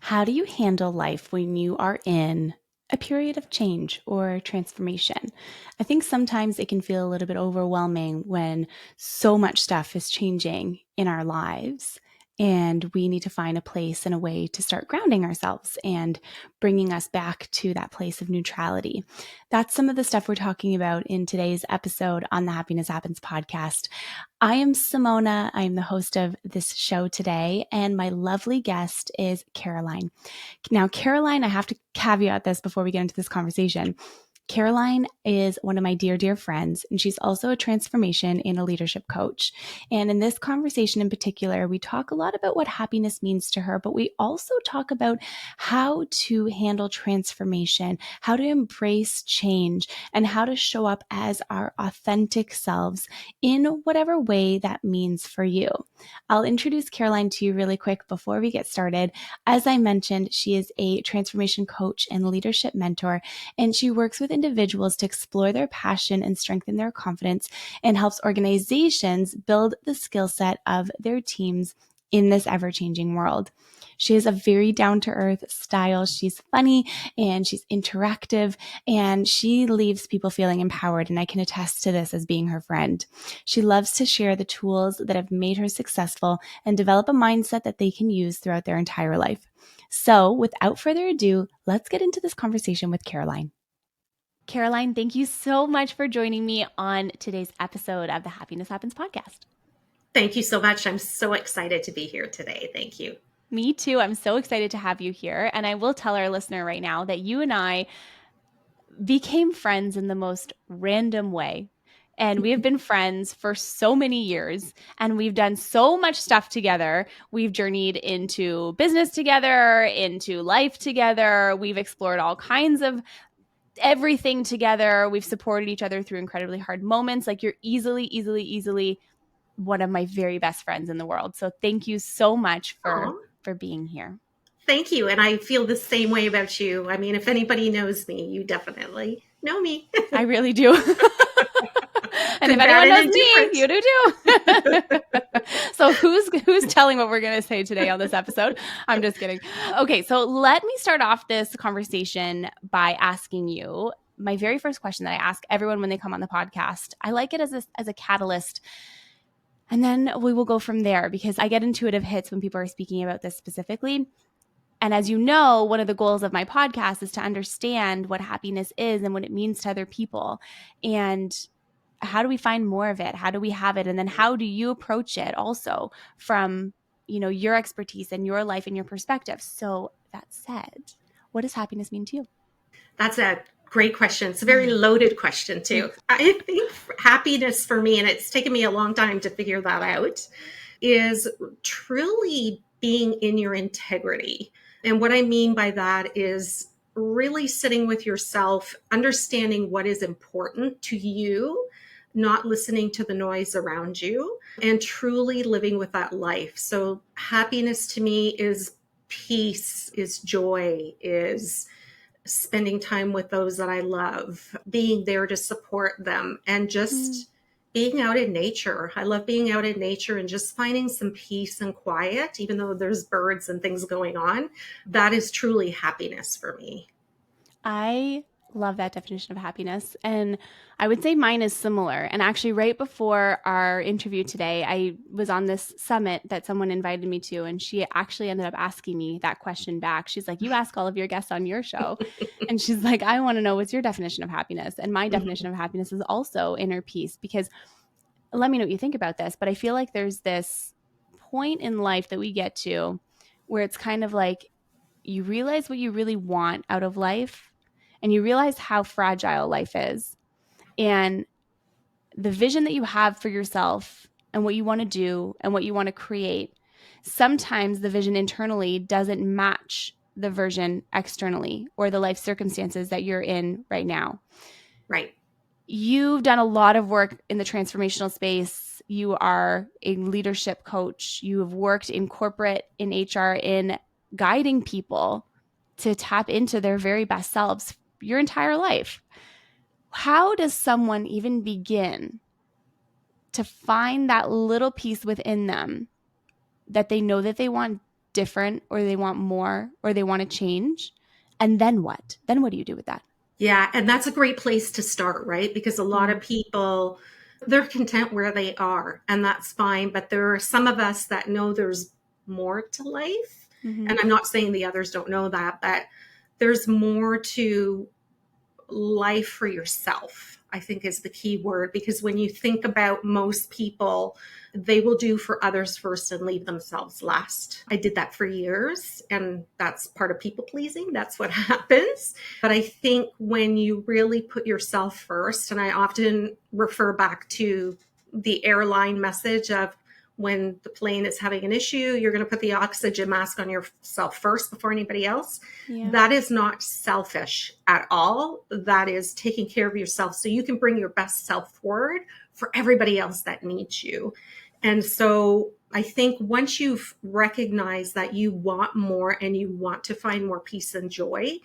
How do you handle life when you are in a period of change or transformation? I think sometimes it can feel a little bit overwhelming when so much stuff is changing in our lives. And we need to find a place and a way to start grounding ourselves and bringing us back to that place of neutrality. That's some of the stuff we're talking about in today's episode on the Happiness Happens podcast. I am Simona. I am the host of this show today, and my lovely guest is Caroline. Now, Caroline, I have to caveat this before we get into this conversation. Caroline is one of my dear, dear friends, and she's also a transformation and a leadership coach. And in this conversation in particular, we talk a lot about what happiness means to her, but we also talk about how to handle transformation, how to embrace change, and how to show up as our authentic selves in whatever way that means for you. I'll introduce Caroline to you really quick before we get started. As I mentioned, she is a transformation coach and leadership mentor, and she works with individuals to explore their passion and strengthen their confidence, and helps organizations build the skill set of their teams in this ever-changing world. She has a very down-to-earth style. She's funny and she's interactive, and she leaves people feeling empowered, and I can attest to this as being her friend. She loves to share the tools that have made her successful and develop a mindset that they can use throughout their entire life. So, without further ado, let's get into this conversation with Caroline. Caroline, thank you so much for joining me on today's episode of the Happiness Happens podcast. Thank you so much. I'm so excited to be here today. Thank you. Me too. I'm so excited to have you here. And I will tell our listener right now that you and I became friends in the most random way. And we have been friends for so many years, and we've done so much stuff together. We've journeyed into business together, into life together. We've explored all kinds of everything together. We've supported each other through incredibly hard moments. Like, you're easily one of my very best friends in the world. So thank you so much Aw, for being here. thank you. And I feel the same way about you. I mean, if anybody knows me, you definitely know me. I really do. And Good, if bad, anyone and knows me, indifferent. you do too. So who's telling what we're going to say today on this episode? I'm just kidding. Okay, so let me start off this conversation by asking you my very first question that I ask everyone when they come on the podcast. I like it as a catalyst, and then we will go from there, because I get intuitive hits when people are speaking about this specifically. And as you know, one of the goals of my podcast is to understand what happiness is and what it means to other people. And how do we find more of it? How do we have it? And then how do you approach it also from, your expertise and your life and your perspective? So that said, what does happiness mean to you? That's a great question. It's a very loaded question, too. I think happiness for me, and it's taken me a long time to figure that out, is truly being in your integrity. And what I mean by that is really sitting with yourself, understanding what is important to you, not listening to the noise around you, and truly living with that life. So, happiness to me is peace, is joy, is spending time with those that I love, being there to support them, and just being out in nature. I love being out in nature and just finding some peace and quiet, even though there's birds and things going on. That is truly happiness for me. I love that definition of happiness. And I would say mine is similar. And actually, right before our interview today, I was on this summit that someone invited me to. And she actually ended up asking me that question back. She's like, "You ask all of your guests on your show." And she's like, "I want to know, what's your definition of happiness?" And my definition of happiness is also inner peace. Because let me know what you think about this, but I feel like there's this point in life that we get to where it's kind of like you realize what you really want out of life, and you realize how fragile life is, and the vision that you have for yourself and what you want to do and what you want to create. Sometimes the vision internally doesn't match the version externally or the life circumstances that you're in right now. Right. You've done a lot of work in the transformational space. You are a leadership coach. You have worked in corporate, in HR, in guiding people to tap into their very best selves your entire life. How does someone even begin to find that little piece within them that they know that they want different or they want more or they want to change. And then what? Then what do you do with that? Yeah, and that's a great place to start, right? Because a lot of people, they're content where they are, and that's fine. But there are some of us that know there's more to life. Mm-hmm. And I'm not saying the others don't know that, but there's more to life for yourself, I think is the key word. Because when you think about most people, they will do for others first and leave themselves last. I did that for years, and that's part of people pleasing. That's what happens. But I think when you really put yourself first, and I often refer back to the airline message of when the plane is having an issue, you're going to put the oxygen mask on yourself first before anybody else. Yeah. That is not selfish at all. That is taking care of yourself so you can bring your best self forward for everybody else that needs you. And so I think once you've recognized that you want more and you want to find more peace and joy,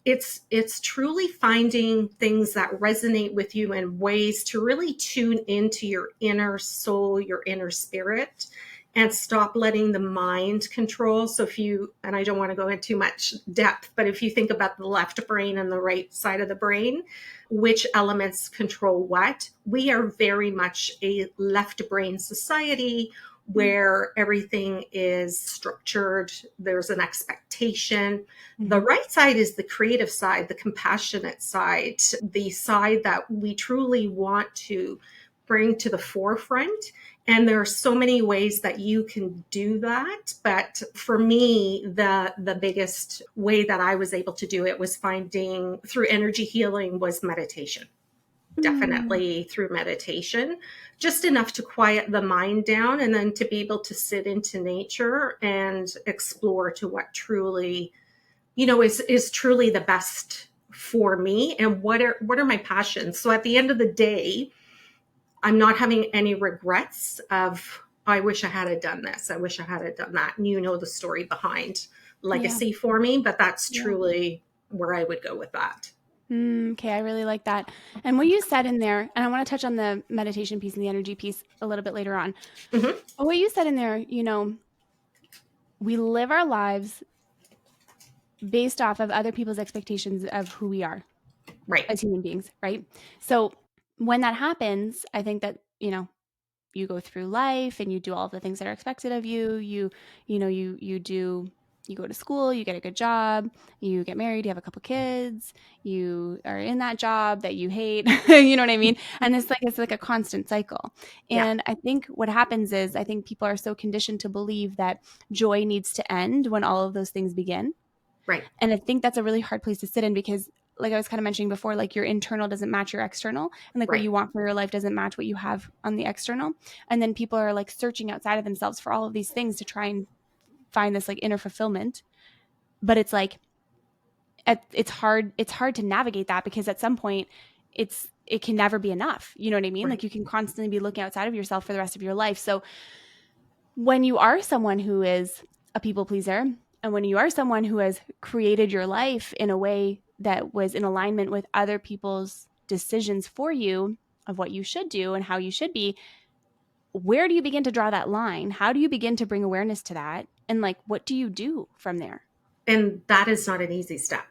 it's truly finding things that resonate with you and ways to really tune into your inner soul, your inner spirit, and stop letting the mind control. So if you, and I don't want to go into too much depth, but if you think about the left brain and the right side of the brain, which elements control what, we are very much a left brain society where everything is structured. There's an expectation. The Mm-hmm. right side is the creative side, the compassionate side, the side that we truly want to bring to the forefront. And there are so many ways that you can do that. But for me, the biggest way that I was able to do it was finding through energy healing was meditation. Mm. Definitely through meditation, just enough to quiet the mind down and then to be able to sit into nature and explore to what truly, is truly the best for me and what are my passions. So at the end of the day, I'm not having any regrets of, I wish I had done this. I wish I had done that. And you know the story behind Yeah. legacy for me, but that's Yeah. truly where I would go with that. Okay, I really like that. And what you said in there, and I want to touch on the meditation piece and the energy piece a little bit later on. Hmm. But what you said in there, we live our lives based off of other people's expectations of who we are Right. as human beings, right? So when that happens, I think that, you go through life and you do all of the things that are expected of you. You go to school, you get a good job, you get married, you have a couple kids, you are in that job that you hate, you know what I mean? And it's like a constant cycle. Yeah. And I think what happens is I think people are so conditioned to believe that joy needs to end when all of those things begin. Right. And I think that's a really hard place to sit in because like I was kind of mentioning before, like your internal doesn't match your external and like what Right. you want for your life doesn't match what you have on the external. And then people are like searching outside of themselves for all of these things to try and find this like inner fulfillment. But it's like, it's hard to navigate that because at some point it can never be enough. You know what I mean? Right. Like you can constantly be looking outside of yourself for the rest of your life. So when you are someone who is a people pleaser and when you are someone who has created your life in a way that was in alignment with other people's decisions for you of what you should do and how you should be, where do you begin to draw that line? How do you begin to bring awareness to that? And like, what do you do from there? And that is not an easy step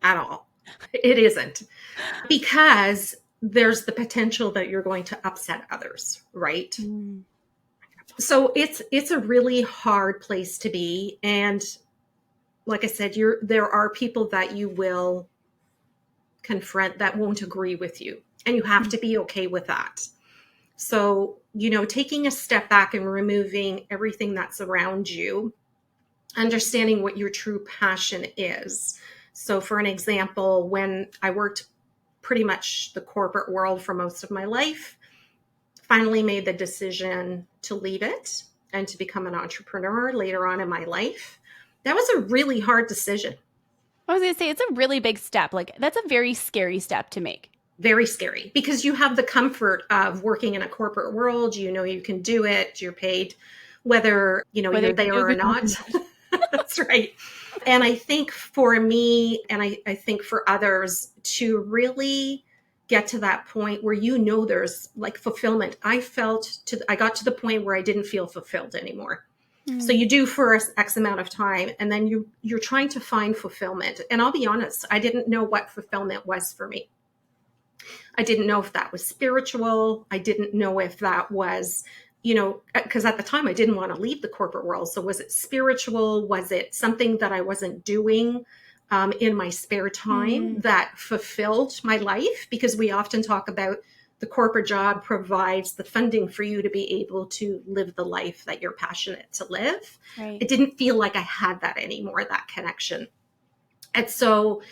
at all. It isn't, because there's the potential that you're going to upset others, right? Mm. So it's a really hard place to be. And like I said, there are people that you will confront that won't agree with you. And you have to be okay with that. So, taking a step back and removing everything that's around you, understanding what your true passion is. So, for an example, when I worked pretty much the corporate world for most of my life, finally made the decision to leave it and to become an entrepreneur later on in my life. That was a really hard decision. I was going to say, it's a really big step. Like, that's a very scary step to make. Very scary because you have the comfort of working in a corporate world. You know you can do it. You're paid whether Whether you're you do there a or good job or not. not. That's right. And I think for me, and I think for others, to really get to that point where there's like fulfillment. I got to the point where I didn't feel fulfilled anymore. So Mm. you do for X amount of time, and then you're trying to find fulfillment. And I'll be honest, I didn't know what fulfillment was for me. I didn't know if that was spiritual. I didn't know if that was, because at the time I didn't want to leave the corporate world. So was it spiritual? Was it something that I wasn't doing in my spare time Mm. that fulfilled my life? Because we often talk about the corporate job provides the funding for you to be able to live the life that you're passionate to live. Right. It didn't feel like I had that anymore, that connection. And so,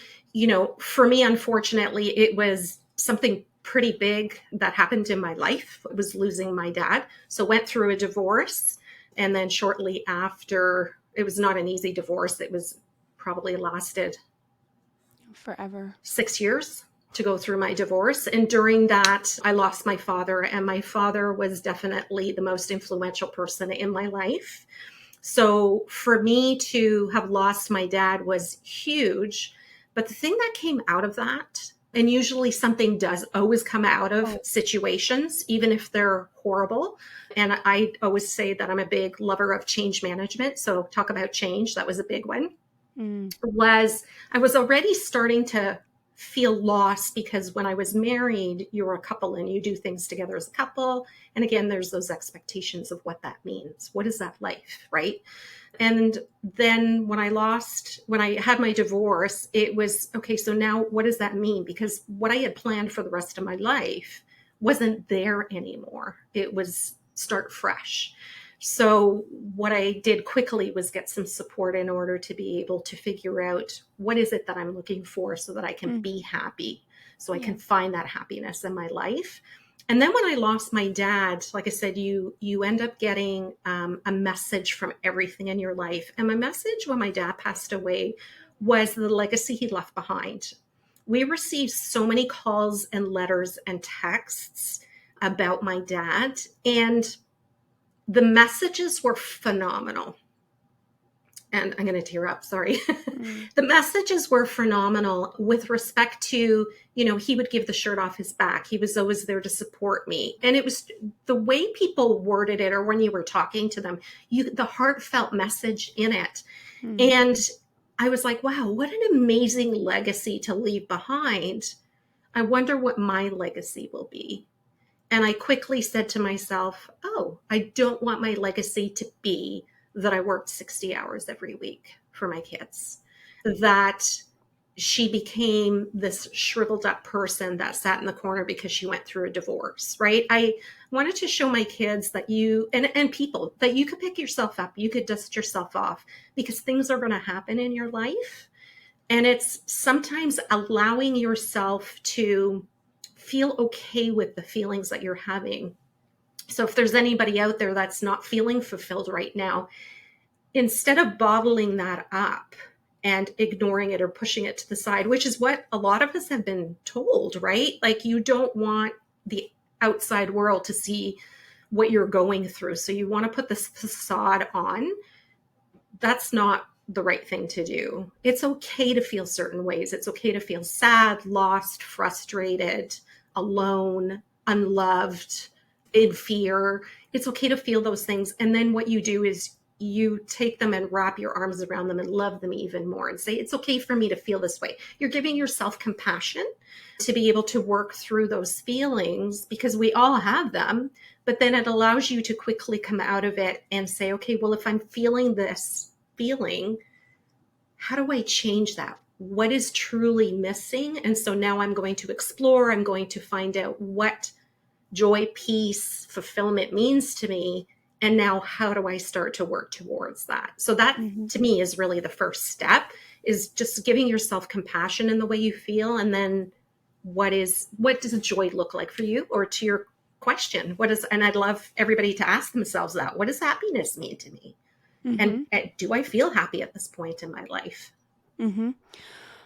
for me, unfortunately, it was something pretty big that happened in my life. It was losing my dad. So went through a divorce. And then shortly after, it was not an easy divorce. It was probably lasted Forever. 6 years to go through my divorce. And during that, I lost my father. And my father was definitely the most influential person in my life. So for me to have lost my dad was huge. But the thing that came out of that, and usually something does always come out of Oh. situations, even if they're horrible. And I always say that I'm a big lover of change management. So talk about change, that was a big one. Mm. Was I was already starting to feel lost because when I was married, you're a couple and you do things together as a couple. And again, there's those expectations of what that means. What is that life, right? And then when I had my divorce, it was okay, so now what does that mean? Because what I had planned for the rest of my life wasn't there anymore. It was start fresh. So what I did quickly was get some support in order to be able to figure out what is it that I'm looking for so that I can Mm. be happy, so I Yeah. can find that happiness in my life. And then when I lost my dad, like I said, you end up getting a message from everything in your life. And my message when my dad passed away was the legacy he left behind. We received so many calls and letters and texts about my dad, and the messages were phenomenal. And I'm going to tear up, sorry. Mm. The messages were phenomenal with respect to, he would give the shirt off his back. He was always there to support me. And it was the way people worded it, or when you were talking to them, the heartfelt message in it. Mm. And I was like, wow, what an amazing legacy to leave behind. I wonder what my legacy will be. And I quickly said to myself, oh, I don't want my legacy to be that I worked 60 hours every week for my kids, that she became this shriveled up person that sat in the corner because she went through a divorce, right? I wanted to show my kids that and people that you could pick yourself up, you could dust yourself off because things are going to happen in your life. And it's sometimes allowing yourself to feel okay with the feelings that you're having. So if there's anybody out there that's not feeling fulfilled right now, instead of bottling that up and ignoring it or pushing it to the side, which is what a lot of us have been told, right? Like you don't want the outside world to see what you're going through. So you want to put this facade on. That's not the right thing to do. It's okay to feel certain ways. It's okay to feel sad, lost, frustrated, alone, unloved, in fear. It's okay to feel those things. And then what you do is you take them and wrap your arms around them and love them even more and say, it's okay for me to feel this way. You're giving yourself compassion to be able to work through those feelings because we all have them. But then it allows you to quickly come out of it and say, okay, well, if I'm feeling this feeling, how do I change that? What is truly missing? And so now I'm going to explore, I'm going to find out what joy, peace, fulfillment means to me. And now how do I start to work towards that? So that Mm-hmm. to me is really the first step, is just giving yourself compassion in the way you feel. And then what does joy look like for you? Or to your question, and I'd love everybody to ask themselves that, what does happiness mean to me? Mm-hmm. And do I feel happy at this point in my life? Mm-hmm.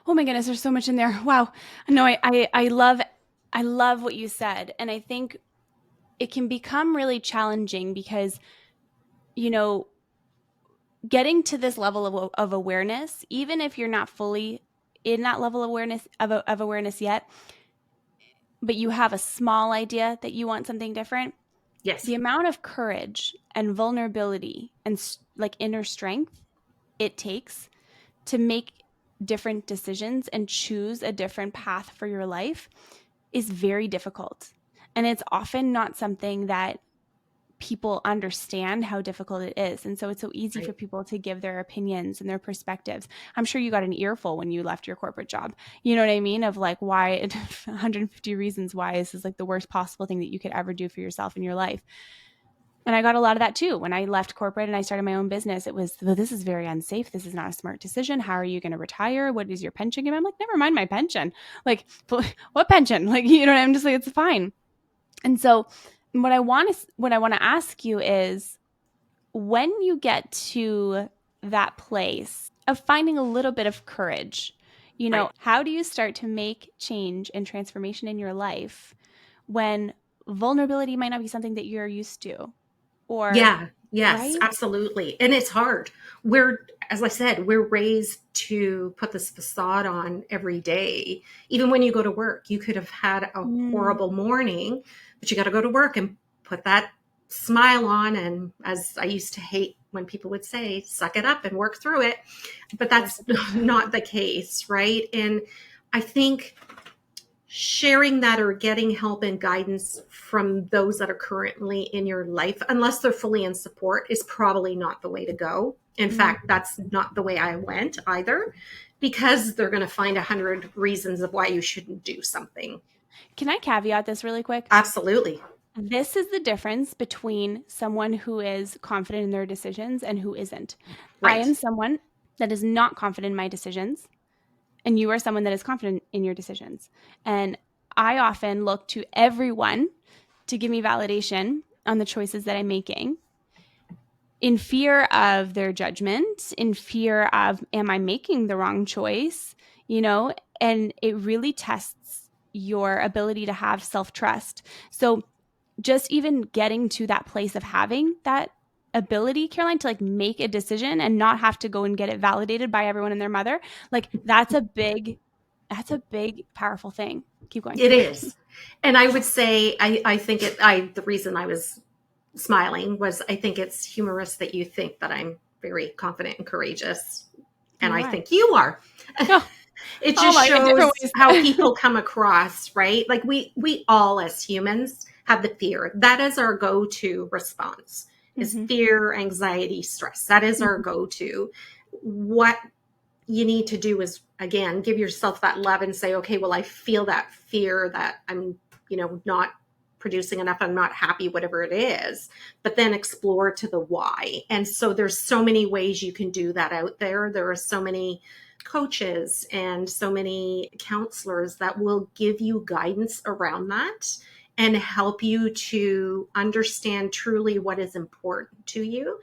Oh my goodness, there's so much in there. Wow. No, I love what you said. And I think it can become really challenging because, you know, getting to this level of awareness, even if you're not fully in that level of awareness yet, but you have a small idea that you want something different, Yes. The amount of courage and vulnerability and like inner strength it takes to make different decisions and choose a different path for your life is very difficult. And it's often not something that people understand how difficult it is. And so it's so easy for Right. people to give their opinions and their perspectives. I'm sure you got an earful when you left your corporate job. You know what I mean? Of like why 150 reasons why this is like the worst possible thing that you could ever do for yourself in your life. And I got a lot of that too. When I left corporate and I started my own business, it was, well, this is very unsafe. This is not a smart decision. How are you going to retire? What is your pension give? I'm like, never mind my pension. Like, what pension? Like, you know, I'm just like, it's fine. And so what I want to ask you is when you get to that place of finding a little bit of courage, Right. how do you start to make change and transformation in your life when vulnerability might not be something that you're used to? Or, Yeah, yes, right? absolutely. And it's hard. As I said, we're raised to put this facade on every day. Even when you go to work, you could have had a Mm, horrible morning, but you got to go to work and put that smile on. And as I used to hate when people would say, suck it up and work through it. But yes. that's not the case, right? And I think sharing that or getting help and guidance from those that are currently in your life, unless they're fully in support, is probably not the way to go. In fact, Mm. that's not the way I went either, because they're going to find 100 reasons of why you shouldn't do something. Can I caveat this really quick? Absolutely. This is the difference between someone who is confident in their decisions and who isn't. I Right. am someone that is not confident in my decisions, and you are someone that is confident in your decisions. And I often look to everyone to give me validation on the choices that I'm making in fear of their judgment, in fear of, am I making the wrong choice? And it really tests your ability to have self trust. So, just even getting to that place of having that ability, Caroline, to like make a decision and not have to go and get it validated by everyone and their mother, like that's a big, powerful thing. Keep going. It is. And I would say, I think the reason I was smiling was I think it's humorous that you think that I'm very confident and courageous. And You I are. think you are. Oh, It oh just my, in different shows how ways. people come across, right? Like we all as humans have the fear. That is our go-to response. Is Hmm. fear, anxiety, stress. That is our go-to. What you need to do is again give yourself that love and say, okay, well, I feel that fear that I'm, not producing enough, I'm not happy, whatever it is, but then explore to the why. And so there's so many ways you can do that out there. There are so many coaches and so many counselors that will give you guidance around that and help you to understand truly what is important to you.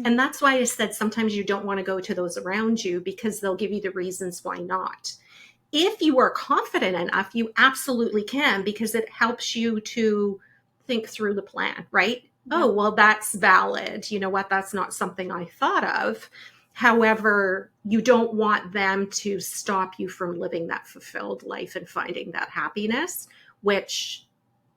And that's why I said sometimes you don't want to go to those around you because they'll give you the reasons why not. If you are confident enough, you absolutely can because it helps you to think through the plan, right? Yeah. Oh, well, that's valid. You know what? That's not something I thought of. However, you don't want them to stop you from living that fulfilled life and finding that happiness, which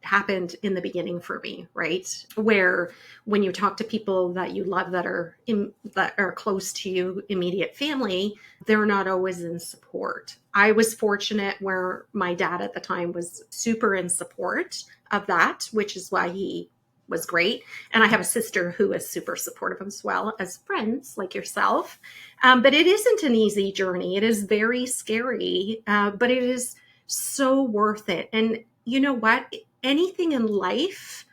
happened in the beginning for me, right? Where when you talk to people that you love that are close to you, immediate family, they're not always in support. I was fortunate where my dad at the time was super in support of that, which is why he was great. And I have a sister who is super supportive as well as friends like yourself. But it isn't an easy journey. It is very scary, but it is so worth it. And you know what? Anything in life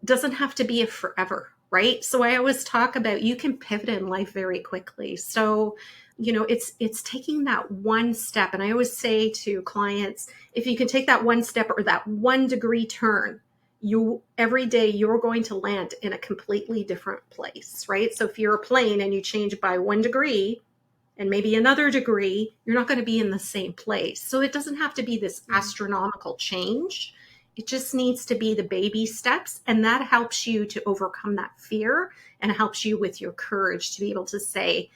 doesn't have to be a forever, right? So I always talk about you can pivot in life very quickly. So, it's taking that one step. And I always say to clients, if you can take that one step or that 1 degree turn, you every day you're going to land in a completely different place, right? So if you're a plane and you change by 1 degree, and maybe another degree, you're not going to be in the same place. So it doesn't have to be this astronomical change. It just needs to be the baby steps. And that helps you to overcome that fear and helps you with your courage to be able to say,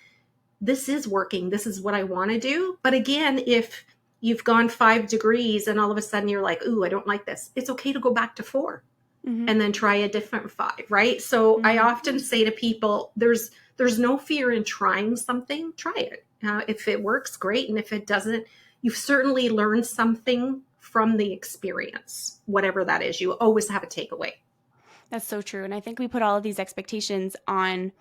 this is working. This is what I want to do. But again, if you've gone 5 degrees and all of a sudden you're like, ooh, I don't like this, it's okay to go back to 4. Mm-hmm. and then try a different 5, right? So I Mm-hmm. often say to people, there's no fear in trying something. Try it. If it works, great, and if it doesn't, you've certainly learned something from the experience, whatever that is. You always have a takeaway. That's so true. And I think we put all of these expectations on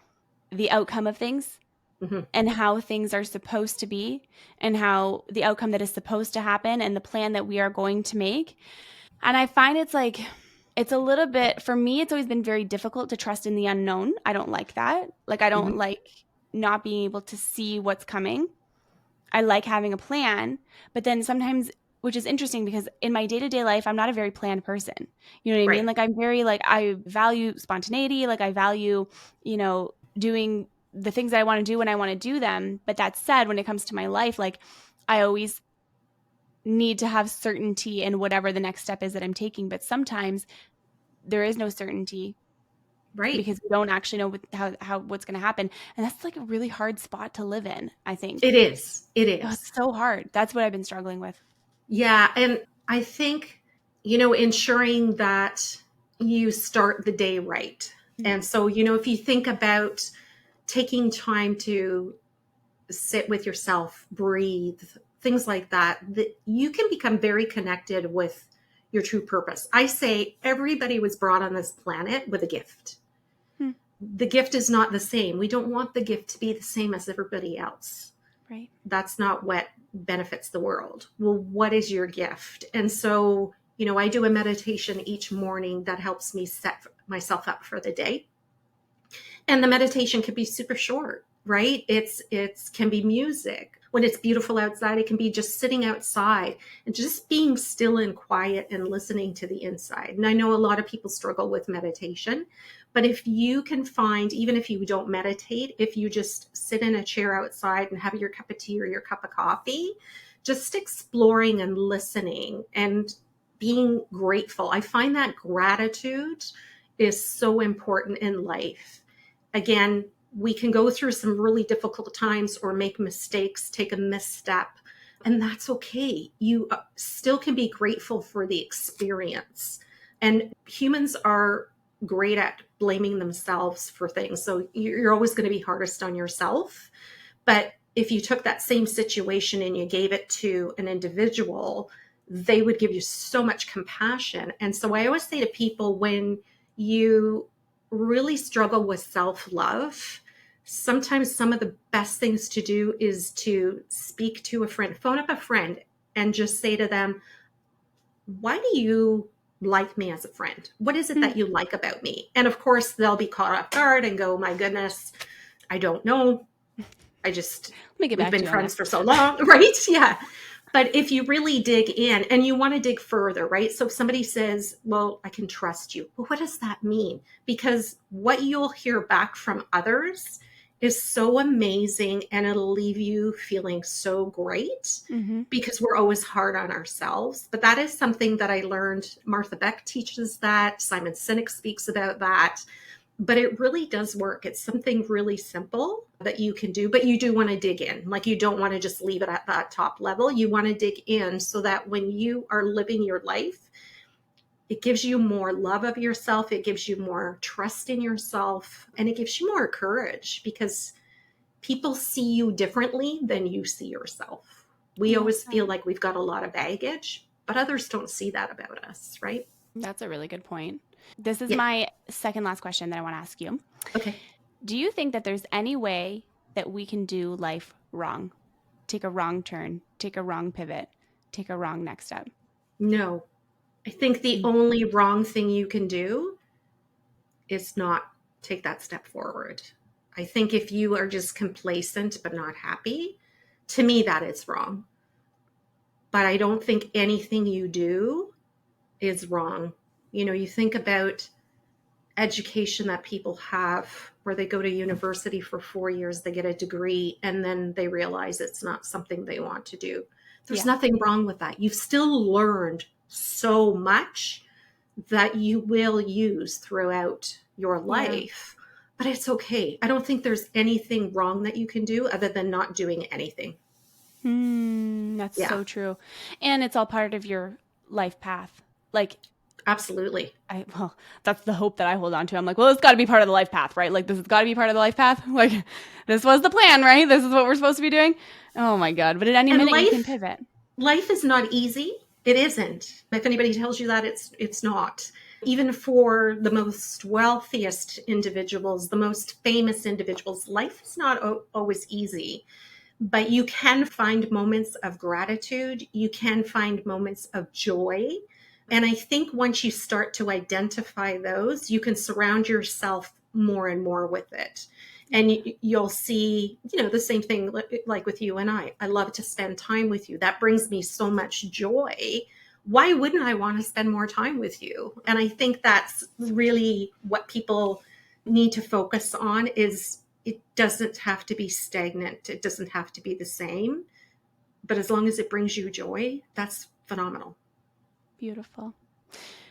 the outcome of things Hmm. and how things are supposed to be and how the outcome that is supposed to happen and the plan that we are going to make. And I find it's like, it's a little bit, for me, it's always been very difficult to trust in the unknown. I don't like that. Like, I don't Hmm. like not being able to see what's coming. I like having a plan, but then sometimes, which is interesting because in my day to day life, I'm not a very planned person. You know what I mean? Right. Like, I'm very, like, I value spontaneity. Like, I value, doing the things that I want to do when I want to do them. But that said, when it comes to my life, like, I always need to have certainty in whatever the next step is that I'm taking. But sometimes there is no certainty Right. because we don't actually know how what's going to happen. And that's like a really hard spot to live in, I think. It is. It Oh, is. it's so hard. That's what I've been struggling with. Yeah. And I think, ensuring that you start the day right. And so, if you think about taking time to sit with yourself, breathe, things like that, that you can become very connected with your true purpose. I say everybody was brought on this planet with a gift. Hmm. The gift is not the same. We don't want the gift to be the same as everybody else. Right. That's not what benefits the world. Well, what is your gift? And so, I do a meditation each morning that helps me set myself up for the day. And the meditation can be super short, right? It's can be music. When it's beautiful outside, it can be just sitting outside and just being still and quiet and listening to the inside. And I know a lot of people struggle with meditation, but if you can find, even if you don't meditate, if you just sit in a chair outside and have your cup of tea or your cup of coffee, just exploring and listening and being grateful. I find that gratitude is so important in life. Again, we can go through some really difficult times or make mistakes, take a misstep, and that's okay. You still can be grateful for the experience. And humans are great at blaming themselves for things. So you're always going to be hardest on yourself. But if you took that same situation and you gave it to an individual, they would give you so much compassion. And so I always say to people, when you really struggle with self love, sometimes some of the best things to do is to speak to a friend, phone up a friend, and just say to them, why do you like me as a friend? What is it Hmm. that you like about me? And of course, they'll be caught off guard and go, my goodness, I don't know. Let me get We've back to been you on that. friends for so long, right? Yeah. But if you really dig in and you want to dig further, right? So if somebody says, well, I can trust you. Well, what does that mean? Because what you'll hear back from others is so amazing and it'll leave you feeling so great Mm-hmm. because we're always hard on ourselves. But that is something that I learned. Martha Beck teaches that. Simon Sinek speaks about that, but it really does work. It's something really simple that you can do, but you do want to dig in. Like, you don't want to just leave it at that top level. You want to dig in so that when you are living your life, it gives you more love of yourself, it gives you more trust in yourself, and it gives you more courage because people see you differently than you see yourself. We Yeah, always feel like we've got a lot of baggage, but others don't see that about us, right? that's a really good point. This is Yeah. my second last question that I want to ask you. Okay. Do you think that there's any way that we can do life wrong? Take a wrong turn, take a wrong pivot, take a wrong next step? No. I think the only wrong thing you can do is not take that step forward. I think if you are just complacent but not happy, to me, that is wrong. But I don't think anything you do is wrong. You think about education that people have where they go to university for 4 years, they get a degree, and then they realize it's not something they want to do. There's Yeah. nothing wrong with that. You've still learned so much that you will use throughout your Yeah. life. But it's okay. I don't think there's anything wrong that you can do other than not doing anything. That's Yeah, so true. And it's all part of your life path. Like, Absolutely. Well, that's the hope that I hold on to. I'm like, well, it's got to be part of the life path, right? Like, this has got to be part of the life path. Like, this was the plan, right? This is what we're supposed to be doing. Oh my God. But at any And minute, you can pivot. life is not easy. It isn't. If anybody tells you that, it's not. Even for the most wealthiest individuals, the most famous individuals, life is not always easy. But you can find moments of gratitude. You can find moments of joy. And I think once you start to identify those, you can surround yourself more and more with it. And you'll see, the same thing like with you and I love to spend time with you. That brings me so much joy. Why wouldn't I want to spend more time with you? And I think that's really what people need to focus on is it doesn't have to be stagnant. It doesn't have to be the same. But as long as it brings you joy, that's phenomenal. Beautiful.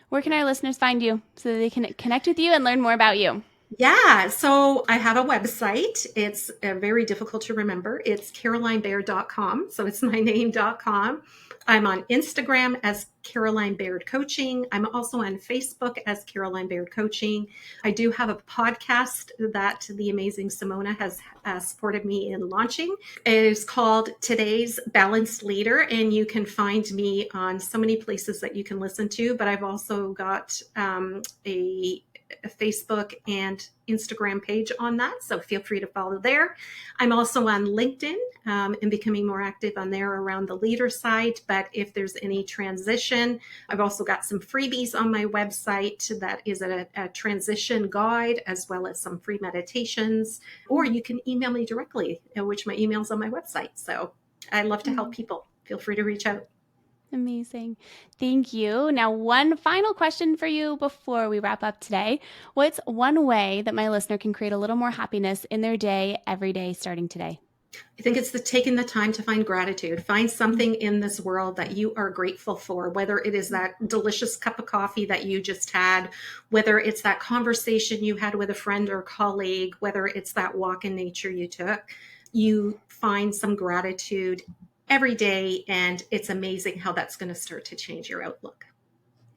Where can our listeners find you so that they can connect with you and learn more about you? Yeah, so I have a website. It's very difficult to remember. It's carolinebaird.com. So it's my name.com. I'm on Instagram as Caroline Baird Coaching. I'm also on Facebook as Caroline Baird Coaching. I do have a podcast that the amazing Simona has supported me in launching. It is called Today's Balanced Leader, and you can find me on so many places that you can listen to. But I've also got a Facebook and Instagram page on that. So feel free to follow there. I'm also on LinkedIn and becoming more active on there around the leader side. But if there's any transition, I've also got some freebies on my website that is a transition guide as well as some free meditations. Or you can email me directly, which my email's on my website. So I love to help people. Feel free to reach out. Amazing. Thank you. Now, one final question for you before we wrap up today. What's one way that my listener can create a little more happiness in their day, every day, starting today? I think it's taking the time to find gratitude. Find something in this world that you are grateful for, whether it is that delicious cup of coffee that you just had, whether it's that conversation you had with a friend or colleague, whether it's that walk in nature you took. You find some gratitude every day, and it's amazing how that's going to start to change your outlook.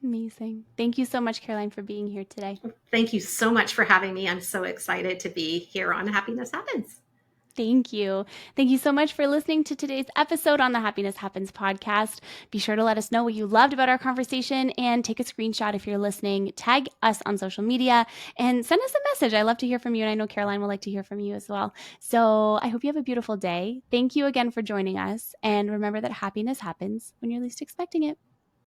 Amazing. Thank you so much, Caroline, for being here today. Thank you so much for having me. I'm so excited to be here on Happiness Happens. Thank you. Thank you so much for listening to today's episode on the Happiness Happens podcast. Be sure to let us know what you loved about our conversation and take a screenshot if you're listening. Tag us on social media and send us a message. I love to hear from you, and I know Caroline will like to hear from you as well. So I hope you have a beautiful day. Thank you again for joining us. And remember that happiness happens when you're least expecting it.